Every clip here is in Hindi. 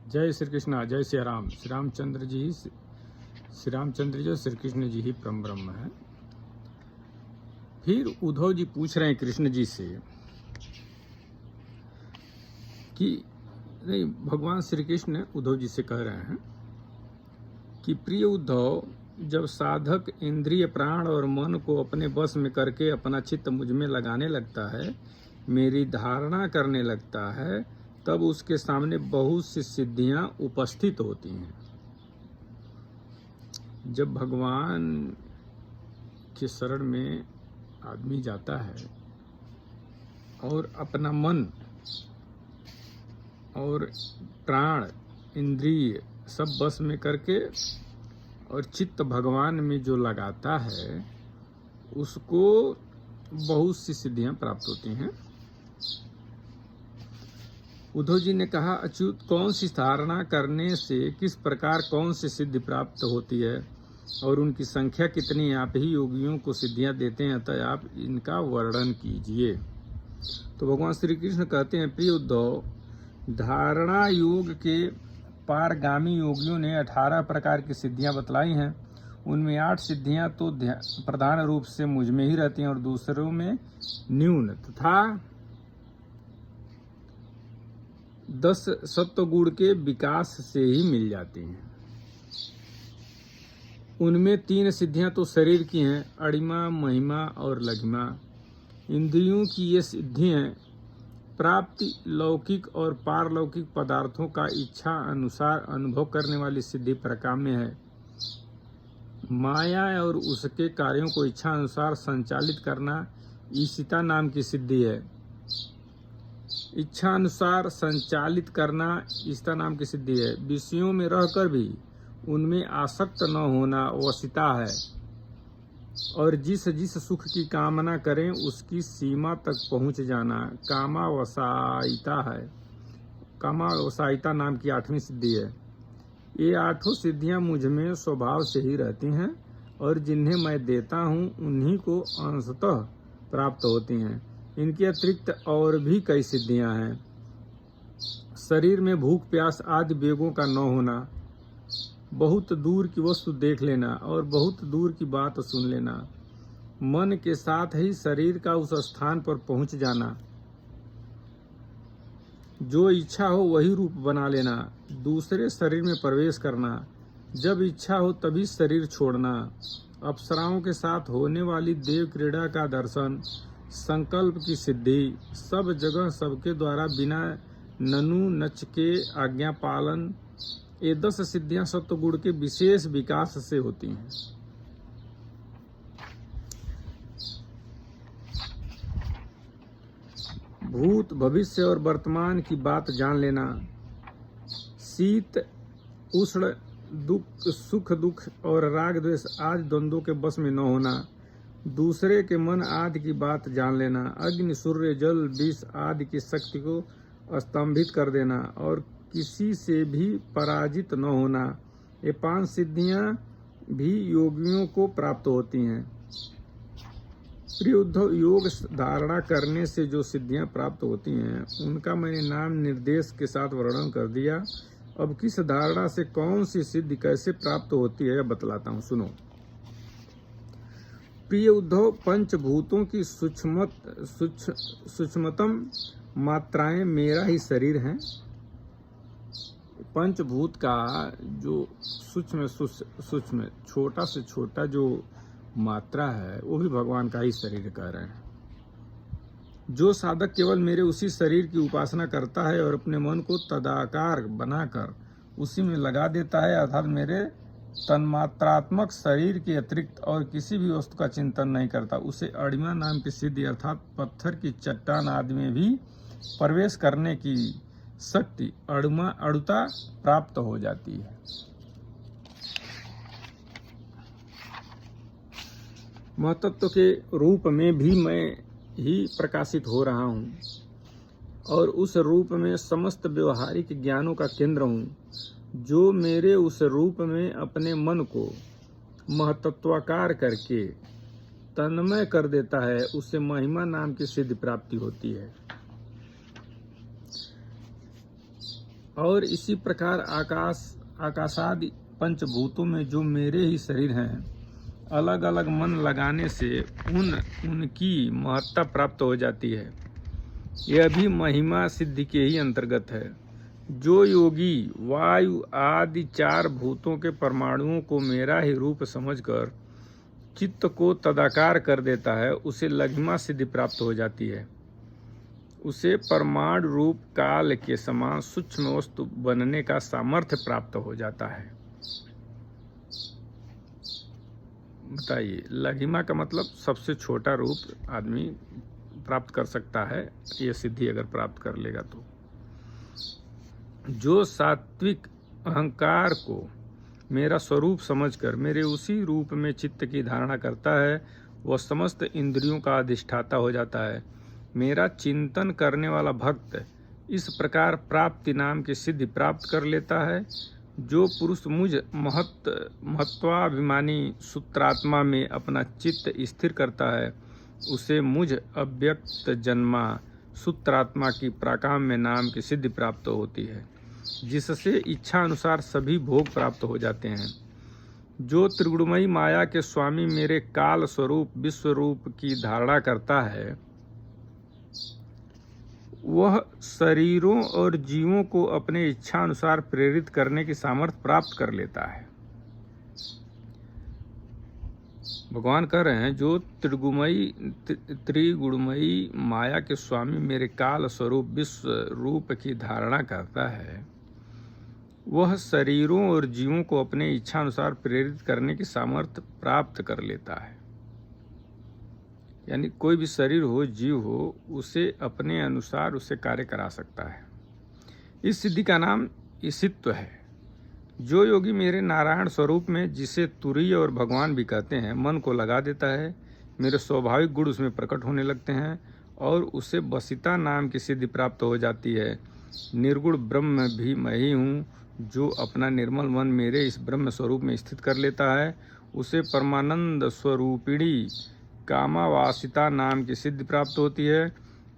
जय श्री कृष्णा, जय श्री राम। श्री रामचंद्र जी और श्री कृष्ण जी ही परम ब्रह्म है। फिर उद्धव जी पूछ रहे हैं कृष्ण जी से कि नहीं, भगवान श्री कृष्ण उद्धव जी से कह रहे हैं कि प्रिय उद्धव, जब साधक इंद्रिय प्राण और मन को अपने बस में करके अपना चित्त मुझ में लगाने लगता है, मेरी धारणा करने लगता है, तब उसके सामने बहुत सी सिद्धियां उपस्थित होती हैं। जब भगवान के शरण में आदमी जाता है और अपना मन और प्राण इंद्रिय सब बस में करके और चित्त भगवान में जो लगाता है, उसको बहुत सी सिद्धियां प्राप्त होती हैं। उद्धव जी ने कहा, अच्युत, कौन सी धारणा करने से किस प्रकार कौन सी सिद्धि प्राप्त होती है और उनकी संख्या कितनी? आप ही योगियों को सिद्धियां देते हैं, अतः आप इनका वर्णन कीजिए। तो भगवान श्री कृष्ण कहते हैं, प्रिय उद्धव, धारणा योग के पारगामी योगियों ने 18 प्रकार की सिद्धियां बतलाई हैं। उनमें 8 सिद्धियां तो प्रधान रूप से मुझ में ही रहती हैं और दूसरों में न्यून तथा 10 सत्वगुण के विकास से ही मिल जाती हैं। उनमें 3 सिद्धियां तो शरीर की हैं, अणिमा, महिमा और लघिमा। इंद्रियों की ये सिद्धियां प्राप्ति लौकिक और पारलौकिक पदार्थों का इच्छा अनुसार अनुभव करने वाली सिद्धि प्रकाम्य है। माया और उसके कार्यों को इच्छा अनुसार संचालित करना ईशिता नाम की सिद्धि है। इच्छा अनुसार संचालित करना ईशिता नाम की सिद्धि है। विषयों में रहकर भी उनमें आसक्त न होना वशिता है। और जिस जिस सुख की कामना करें उसकी सीमा तक पहुंच जाना कामावसायिता है। कामावसायिता नाम की 8वीं सिद्धि है। ये 8 सिद्धियां मुझ में स्वभाव से ही रहती हैं और जिन्हें मैं देता हूं उन्हीं को अंशतः प्राप्त होती हैं। इनके अतिरिक्त और भी कई सिद्धियां हैं। शरीर में भूख प्यास आदि वेगों का न होना, बहुत दूर की वस्तु देख लेना और बहुत दूर की बात सुन लेना, मन के साथ ही शरीर का उस स्थान पर पहुंच जाना, जो इच्छा हो वही रूप बना लेना, दूसरे शरीर में प्रवेश करना, जब इच्छा हो तभी शरीर छोड़ना, अप्सराओं के साथ होने वाली देव क्रीड़ा का दर्शन, संकल्प की सिद्धि, सब जगह सबके द्वारा बिना ननु नच के आज्ञा पालन, ये 10 सिद्धियां सत्वगुण के विशेष विकास से होती हैं। भूत भविष्य और वर्तमान की बात जान लेना, शीत उष्ण दुख सुख दुख और राग द्वेष आदि द्वंद्वों के बस में न होना, दूसरे के मन आदि की बात जान लेना, अग्नि सूर्य जल विष आदि की शक्ति को स्तंभित कर देना और किसी से भी पराजित न होना, ये 5 सिद्धियां भी योगियों को प्राप्त होती हैं। प्रिय उद्धव, योग धारणा करने से जो सिद्धियां प्राप्त होती हैं उनका मैंने नाम निर्देश के साथ वर्णन कर दिया। अब किस धारणा से कौन सी सिद्धि कैसे प्राप्त होती है बतलाता हूँ, सुनो। प्रिय उद्धव, पंचभूतों की सूक्ष्मतम मात्राएं मेरा ही शरीर है। पंचभूत का जो सूक्ष्म छोटा से छोटा जो मात्रा है वो भी भगवान का ही शरीर कह रहे हैं। जो साधक केवल मेरे उसी शरीर की उपासना करता है और अपने मन को तदाकार बनाकर उसी में लगा देता है, अर्थात मेरे तन्मात्रात्मक शरीर के अतिरिक्त और किसी भी वस्तु का चिंतन नहीं करता, उसे अणिमा नाम की सिद्धि अर्थात पत्थर की चट्टान आदि में भी प्रवेश करने की शक्ति अड़ुता प्राप्त हो जाती है। महतत्व के रूप में भी मैं ही प्रकाशित हो रहा हूँ और उस रूप में समस्त व्यवहारिक ज्ञानों का केंद्र हूँ। जो मेरे उस रूप में अपने मन को महतत्वाकार करके तन्मय कर देता है, उसे महिमा नाम की सिद्धि प्राप्ति होती है। और इसी प्रकार आकाशादि पंचभूतों में जो मेरे ही शरीर हैं, अलग अलग मन लगाने से उनकी महत्ता प्राप्त हो जाती है। यह भी महिमा सिद्धि के ही अंतर्गत है। जो योगी वायु आदि 4 भूतों के परमाणुओं को मेरा ही रूप समझकर चित्त को तदाकार कर देता है, उसे लघिमा सिद्धि प्राप्त हो जाती है। उसे परमाणु रूप काल के समान सूक्ष्म वस्तु बनने का सामर्थ्य प्राप्त हो जाता है। बताइए, लघिमा का मतलब सबसे छोटा रूप आदमी प्राप्त कर सकता है, ये सिद्धि अगर प्राप्त कर लेगा तो। जो सात्विक अहंकार को मेरा स्वरूप समझकर मेरे उसी रूप में चित्त की धारणा करता है, वह समस्त इंद्रियों का अधिष्ठाता हो जाता है। मेरा चिंतन करने वाला भक्त इस प्रकार प्राप्ति नाम की सिद्धि प्राप्त कर लेता है। जो पुरुष मुझ महत्वाभिमानी सूत्रात्मा में अपना चित्त स्थिर करता है, उसे मुझ अव्यक्त जन्मा सूत्रात्मा की प्राकाम्य नाम की सिद्धि प्राप्त होती है, जिससे इच्छा अनुसार सभी भोग प्राप्त हो जाते हैं। जो त्रिगुणमयी माया के स्वामी मेरे काल स्वरूप विश्व रूप की धारणा करता है, वह शरीरों और जीवों को अपने इच्छा अनुसार प्रेरित करने की सामर्थ्य प्राप्त कर लेता है। भगवान कह रहे हैं, जो त्रिगुणमयी माया के स्वामी मेरे काल स्वरूप विश्व रूप की धारणा करता है, वह शरीरों और जीवों को अपने इच्छा अनुसार प्रेरित करने की सामर्थ्य प्राप्त कर लेता है। यानी कोई भी शरीर हो, जीव हो, उसे अपने अनुसार उसे कार्य करा सकता है। इस सिद्धि का नाम ईशित्व है। जो योगी मेरे नारायण स्वरूप में, जिसे तुरीय और भगवान भी कहते हैं, मन को लगा देता है, मेरे स्वाभाविक गुण उसमें प्रकट होने लगते हैं और उसे बसिता नाम की सिद्धि प्राप्त हो जाती है। निर्गुण ब्रह्म भी मैं ही हूँ। जो अपना निर्मल मन मेरे इस ब्रह्म स्वरूप में स्थित कर लेता है, उसे परमानंद स्वरूपिणी कामावासिता नाम की सिद्धि प्राप्त होती है।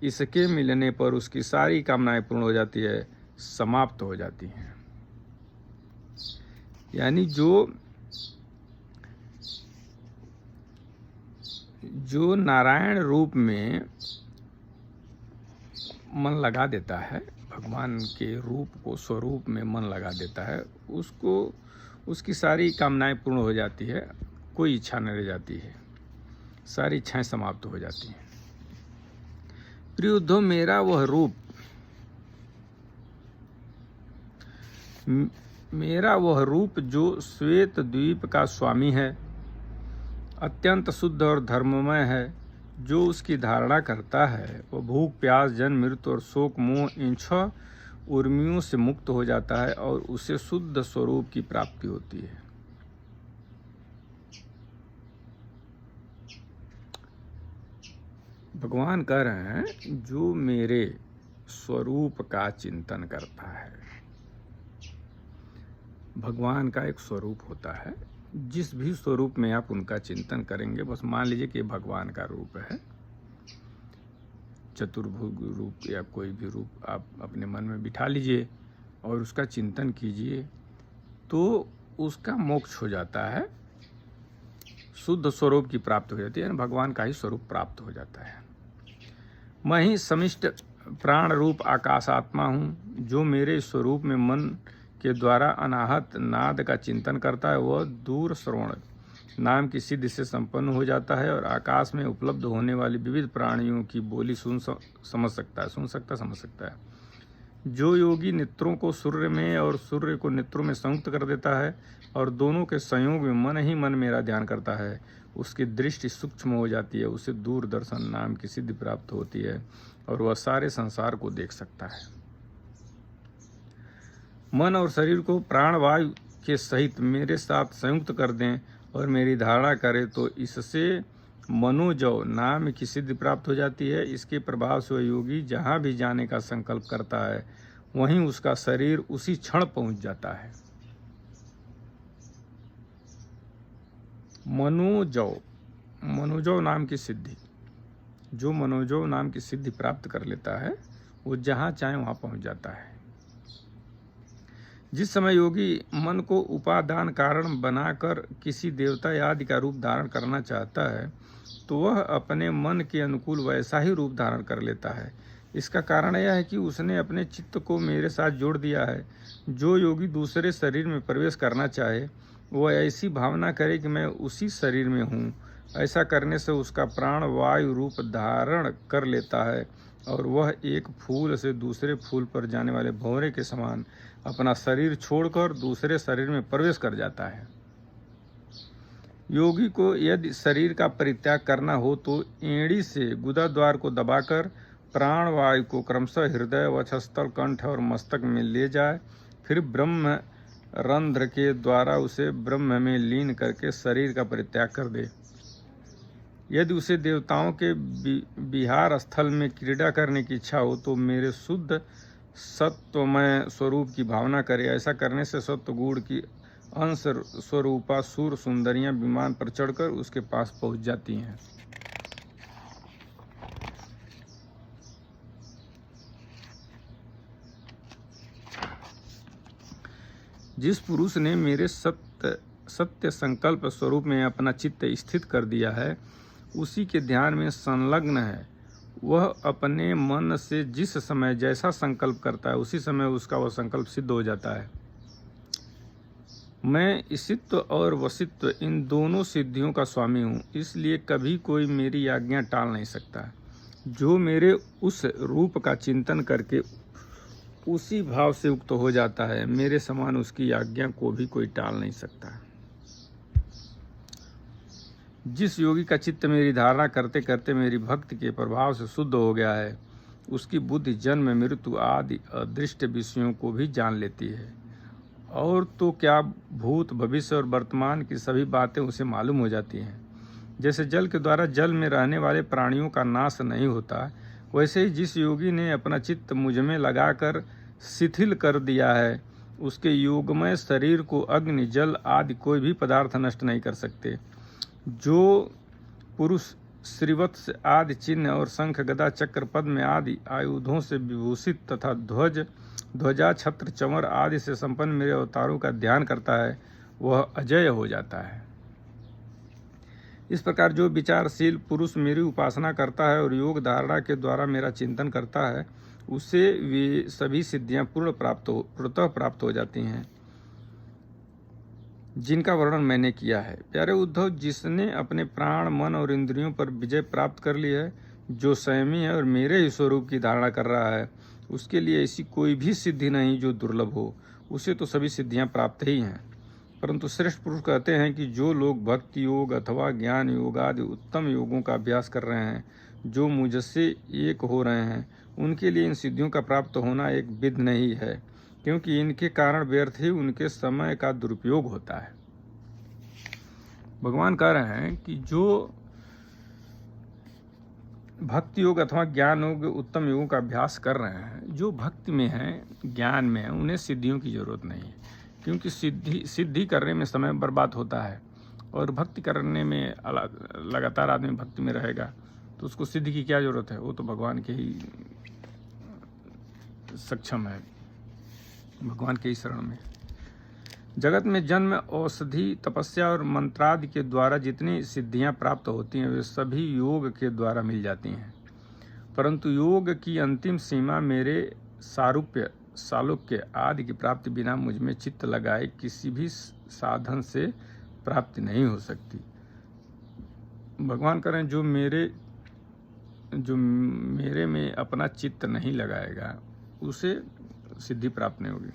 इसके मिलने पर उसकी सारी कामनाएं पूर्ण हो जाती है, समाप्त हो जाती हैं। यानी जो नारायण रूप में मन लगा देता है, भगवान के रूप को स्वरूप में मन लगा देता है, उसको उसकी सारी कामनाएं पूर्ण हो जाती है, कोई इच्छा न रह जाती है, सारी इच्छाएं समाप्त हो जाती हैं। प्रिय उद्धव, मेरा वह रूप जो श्वेत द्वीप का स्वामी है, अत्यंत शुद्ध और धर्ममय है, जो उसकी धारणा करता है, वह भूख प्यास जन्म मृत्यु और शोक मोह इन 6 उर्मियों से मुक्त हो जाता है और उसे शुद्ध स्वरूप की प्राप्ति होती है। भगवान कह रहे हैं, जो मेरे स्वरूप का चिंतन करता है, भगवान का एक स्वरूप होता है, जिस भी स्वरूप में आप उनका चिंतन करेंगे, बस मान लीजिए कि भगवान का रूप है, चतुर्भुज रूप या कोई भी रूप आप अपने मन में बिठा लीजिए और उसका चिंतन कीजिए, तो उसका मोक्ष हो जाता है, शुद्ध स्वरूप की प्राप्ति हो जाती है, भगवान का ही स्वरूप प्राप्त हो जाता है। मैं ही समिष्ट प्राण रूप आकाशात्मा हूँ। जो मेरे स्वरूप में मन के द्वारा अनाहत नाद का चिंतन करता है, वह दूर श्रवण नाम की सिद्धि से संपन्न हो जाता है और आकाश में उपलब्ध होने वाली विविध प्राणियों की बोली समझ सकता है। जो योगी नेत्रों को सूर्य में और सूर्य को नेत्रों में संयुक्त कर देता है और दोनों के संयोग में मन ही मन मेरा ध्यान करता है, उसकी दृष्टि सूक्ष्म हो जाती है, उसे दूरदर्शन नाम की सिद्धि प्राप्त होती है और वह सारे संसार को देख सकता है। मन और शरीर को प्राणवायु के सहित मेरे साथ संयुक्त कर दें और मेरी धारणा करें, तो इससे मनोजव नाम की सिद्धि प्राप्त हो जाती है। इसके प्रभाव से वह योगी जहाँ भी जाने का संकल्प करता है, वहीं उसका शरीर उसी क्षण पहुँच जाता है। मनोजव नाम की सिद्धि, जो मनोजव नाम की सिद्धि प्राप्त कर लेता है, वो जहाँ चाहे वहाँ पहुँच जाता है। जिस समय योगी मन को उपादान कारण बनाकर किसी देवता आदि का रूप धारण करना चाहता है तो वह अपने मन के अनुकूल वैसा ही रूप धारण कर लेता है। इसका कारण यह है कि उसने अपने चित्त को मेरे साथ जोड़ दिया है। जो योगी दूसरे शरीर में प्रवेश करना चाहे वह ऐसी भावना करे कि मैं उसी शरीर में हूँ। ऐसा करने से उसका प्राण वायु रूप धारण कर लेता है और वह एक फूल से दूसरे फूल पर जाने वाले भंवरे के समान अपना शरीर छोड़कर दूसरे शरीर में प्रवेश कर जाता है। योगी को यदि शरीर का परित्याग करना हो तो एड़ी से गुदा द्वार को दबाकर प्राण वायु को क्रमशः हृदय वक्षस्थल कंठ और मस्तक में ले जाए, फिर ब्रह्म रंध्र के द्वारा उसे ब्रह्म में लीन करके शरीर का परित्याग कर दे। यदि उसे देवताओं के विहार स्थल में क्रीड़ा करने की इच्छा हो तो मेरे शुद्ध सत्वमय स्वरूप की भावना करे। ऐसा करने से सत्वगुण की अंश स्वरूपा सूर सुंदरियां विमान पर चढ़कर उसके पास पहुंच जाती हैं। जिस पुरुष ने मेरे सत्य संकल्प स्वरूप में अपना चित्त स्थित कर दिया है, उसी के ध्यान में संलग्न है, वह अपने मन से जिस समय जैसा संकल्प करता है उसी समय उसका वह संकल्प सिद्ध हो जाता है। मैं ईशित्व और वशित्व इन दोनों सिद्धियों का स्वामी हूँ, इसलिए कभी कोई मेरी आज्ञा टाल नहीं सकता। जो मेरे उस रूप का चिंतन करके उसी भाव से युक्त हो जाता है, मेरे समान उसकी आज्ञा को भी कोई टाल नहीं सकता। जिस योगी का चित्त मेरी धारणा करते करते मेरी भक्ति के प्रभाव से शुद्ध हो गया है, उसकी बुद्धि जन्म मृत्यु आदि अदृष्ट विषयों को भी जान लेती है, और तो क्या भूत भविष्य और वर्तमान की सभी बातें उसे मालूम हो जाती हैं। जैसे जल के द्वारा जल में रहने वाले प्राणियों का नाश नहीं होता, वैसे ही जिस योगी ने अपना चित्त मुझ में लगाकर शिथिल कर दिया है, उसके योगमय शरीर को अग्नि जल आदि कोई भी पदार्थ नष्ट नहीं कर सकते। जो पुरुष श्रीवत्स आदि चिन्ह और शंख गदा चक्र पद्म आदि आयुधों से विभूषित तथा ध्वजा छत्र चमर आदि से संपन्न मेरे अवतारों का ध्यान करता है, वह अजय हो जाता है। इस प्रकार जो विचारशील पुरुष मेरी उपासना करता है और योग धारणा के द्वारा मेरा चिंतन करता है, उसे वे सभी सिद्धियां पूर्णतः प्राप्त हो जाती हैं, जिनका वर्णन मैंने किया है। प्यारे उद्धव, जिसने अपने प्राण मन और इंद्रियों पर विजय प्राप्त कर ली है, जो संयमी है और मेरे ही स्वरूप की धारणा कर रहा है, उसके लिए ऐसी कोई भी सिद्धि नहीं जो दुर्लभ हो। उसे तो सभी सिद्धियां प्राप्त ही हैं। परंतु श्रेष्ठ पुरुष कहते हैं कि जो लोग भक्ति योग अथवा ज्ञान योग आदि उत्तम योगों का अभ्यास कर रहे हैं, जो मुझसे एक हो रहे हैं, उनके लिए इन सिद्धियों का प्राप्त होना एक विध नहीं है, क्योंकि इनके कारण व्यर्थ ही उनके समय का दुरुपयोग होता है। भगवान कह रहे हैं कि जो भक्ति योग अथवा ज्ञान योग उत्तम योगों का अभ्यास कर रहे हैं, जो भक्ति में हैं, ज्ञान में हैं, उन्हें सिद्धियों की जरूरत नहीं है, क्योंकि सिद्धि करने में समय बर्बाद होता है, और भक्ति करने में लगातार आदमी भक्ति में रहेगा तो उसको सिद्धि की क्या जरूरत है। वो तो भगवान के ही सक्षम है, भगवान के ही शरण में। जगत में जन्म औषधि तपस्या और मंत्रादि के द्वारा जितनी सिद्धियां प्राप्त होती हैं, वे सभी योग के द्वारा मिल जाती हैं, परंतु योग की अंतिम सीमा मेरे सालोक्य आदि की प्राप्ति बिना मुझ में चित्त लगाए किसी भी साधन से प्राप्ति नहीं हो सकती। भगवान करें जो मेरे में अपना चित्त नहीं लगाएगा, उसे सिद्धि प्राप्त नहीं होगी।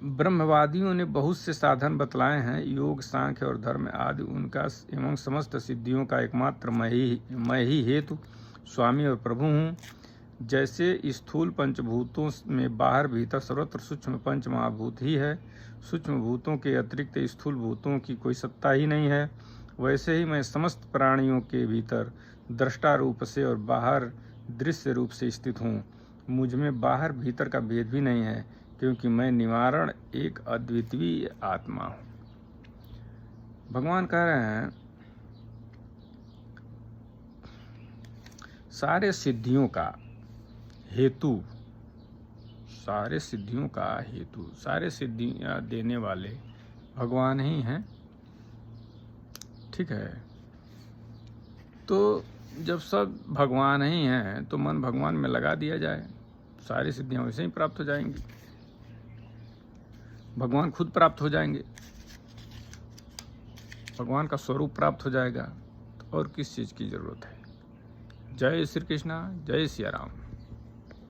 ब्रह्मवादियों ने बहुत से साधन बतलाए हैं, योग सांख्य और धर्म आदि उनका एवं समस्त सिद्धियों का एकमात्र मैं ही हेतु स्वामी और प्रभु हूँ। जैसे स्थूल पंचभूतों में बाहर भीतर सर्वत्र सूक्ष्म पंच महाभूत ही है, सूक्ष्म भूतों के अतिरिक्त स्थूल भूतों की कोई सत्ता ही नहीं है, वैसे ही मैं समस्त प्राणियों के भीतर दृष्टा रूप से और बाहर दृश्य रूप से स्थित हूँ। मुझ में बाहर भीतर का भेद भी नहीं है, क्योंकि मैं निवारण एक अद्वितीय आत्मा हूँ। भगवान कह रहे हैं सारे सिद्धियों का हेतु सारे सिद्धियों का हेतु, सारे सिद्धियाँ देने वाले भगवान ही हैं। ठीक है, तो जब सब भगवान ही हैं तो मन भगवान में लगा दिया जाए, सारी सिद्धियाँ वैसे ही प्राप्त हो जाएंगी, भगवान खुद प्राप्त हो जाएंगे, भगवान का स्वरूप प्राप्त हो जाएगा। तो और किस चीज़ की ज़रूरत है। जय श्री कृष्णा, जय सिया राम।